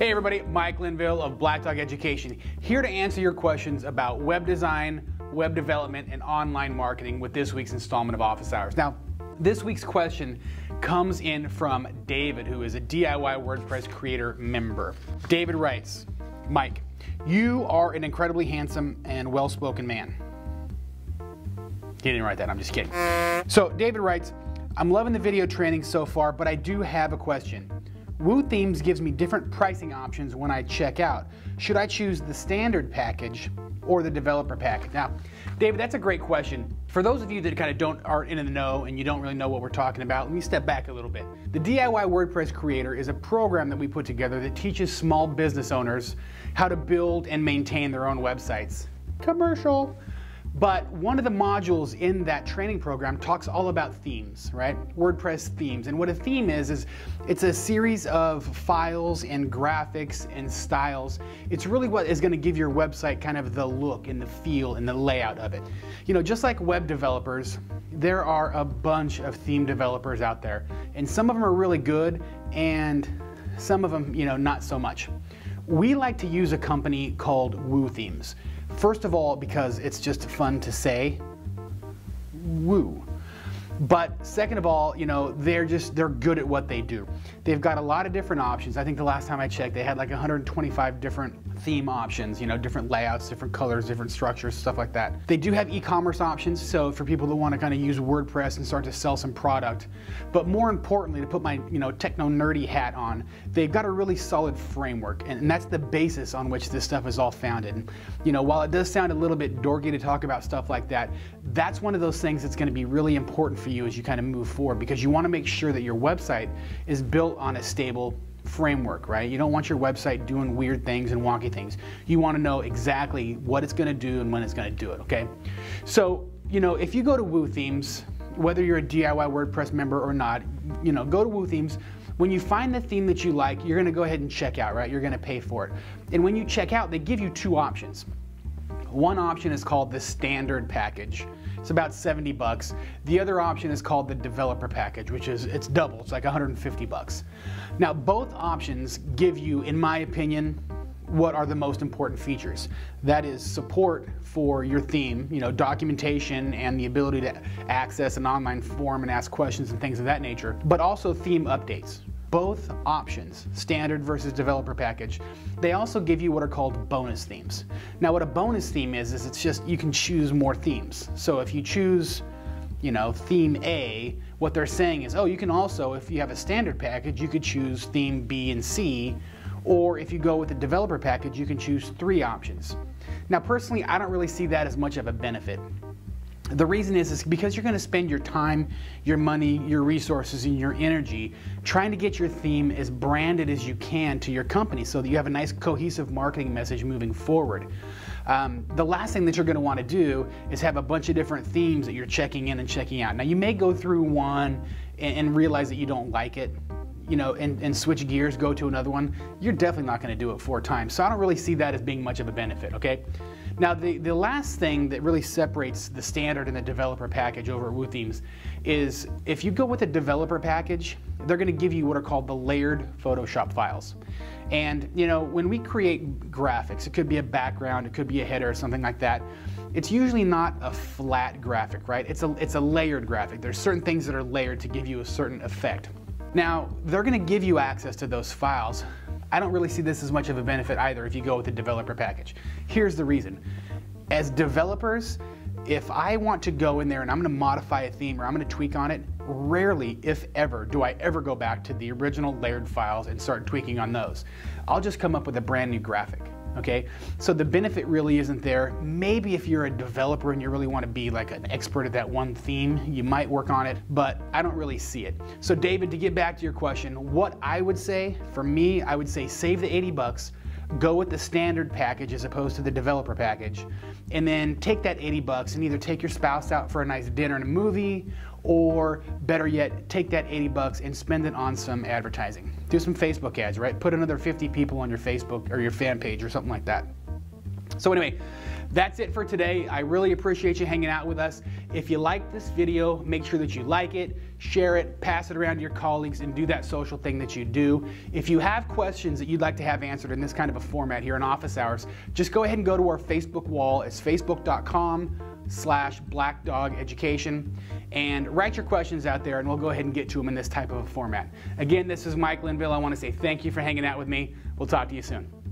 Hey everybody, Mike Linville of Black Dog Education, here to answer your questions about web design, web development, and online marketing with this week's installment of Office Hours. Now, this week's question comes in from David, who is a DIY WordPress Creator member. David writes, Mike, you are an incredibly handsome and well-spoken man. He didn't write that, I'm just kidding. So David writes, I'm loving the video training so far, but I do have a question. WooThemes gives me different pricing options when I check out. Should I choose the standard package or the developer package? Now, David, that's a great question. For those of you that kind of aren't in the know and you don't really know what we're talking about, let me step back a little bit. The DIY WordPress Creator is a program that we put together that teaches small business owners how to build and maintain their own websites. Commercial. But one of the modules in that training program talks all about themes, right? WordPress themes. And what a theme is it's a series of files and graphics and styles. It's really what is going to give your website kind of the look and the feel and the layout of it. You know, just like web developers, there are a bunch of theme developers out there. And some of them are really good and some of them, you know, not so much. We like to use a company called WooThemes. First of all, because it's just fun to say, woo. But second of all, you know, they're good at what they do. They've got a lot of different options. I think the last time I checked, they had like 125 different theme options, you know, different layouts, different colors, different structures, stuff like that. They do have e-commerce options, so for people that want to kind of use WordPress and start to sell some product. But more importantly, to put my, you know, techno nerdy hat on, they've got a really solid framework, and that's the basis on which this stuff is all founded. And, you know, while it does sound a little bit dorky to talk about stuff like that, that's one of those things that's going to be really important for you as you kind of move forward, because you want to make sure that your website is built on a stable framework, right? You don't want your website doing weird things and wonky things. You want to know exactly what it's going to do and when it's going to do it, okay? So, you know, if you go to WooThemes, whether you're a DIY WordPress member or not, you know, go to WooThemes. When you find the theme that you like, you're going to go ahead and check out, right? You're going to pay for it. And when you check out, they give you two options. One option is called the standard package. It's about 70 bucks. The other option is called the developer package, which is, it's double, it's like 150 bucks. Now, both options give you, in my opinion, what are the most important features. That is support for your theme, you know, documentation and the ability to access an online form and ask questions and things of that nature, but also theme updates. Both options, standard versus developer package, they also give you what are called bonus themes. Now what a bonus theme is it's just, you can choose more themes. So if you choose, you know, theme A, what they're saying is, oh, you can also, if you have a standard package, you could choose theme B and C, or if you go with the developer package, you can choose 3 options. Now personally, I don't really see that as much of a benefit. The reason is because you're going to spend your time, your money, your resources, and your energy trying to get your theme as branded as you can to your company so that you have a nice cohesive marketing message moving forward. The last thing that you're going to want to do is have a bunch of different themes that you're checking in and checking out. Now you may go through one and realize that you don't like it, you know, and switch gears, go to another one. You're definitely not going to do it 4 times. So I don't really see that as being much of a benefit, okay? Now the last thing that really separates the standard and the developer package over at WooThemes is if you go with the developer package, they're going to give you what are called the layered Photoshop files. And you know, when we create graphics, it could be a background, it could be a header or something like that. It's usually not a flat graphic, right? It's a layered graphic. There's certain things that are layered to give you a certain effect. Now, they're going to give you access to those files. I don't really see this as much of a benefit either if you go with the developer package. Here's the reason. As developers, if I want to go in there and I'm going to modify a theme or I'm going to tweak on it, rarely, if ever, do I ever go back to the original layered files and start tweaking on those. I'll just come up with a brand new graphic. Okay, so the benefit really isn't there. Maybe if you're a developer and you really want to be like an expert at that one theme, you might work on it, but I don't really see it. So David, to get back to your question, what I would say, for me, I would say save the 80 bucks, go with the standard package as opposed to the developer package, and then take that 80 bucks and either take your spouse out for a nice dinner and a movie, or better yet, take that 80 bucks and spend it on some advertising. Do some Facebook ads, right? Put another 50 people on your Facebook or your fan page or something like that. So anyway, That's it for today. I really appreciate you hanging out with us. If you like this video, make sure that you like it, share it, pass it around to your colleagues, and do that social thing that you do. If you have questions that you'd like to have answered in this kind of a format here in office hours, just go ahead and go to our Facebook wall. It's facebook.com/blackdogeducation, and write your questions out there, and we'll go ahead and get to them in this type of a format. Again, this is Mike Linville. I want to say thank you for hanging out with me. We'll talk to you soon.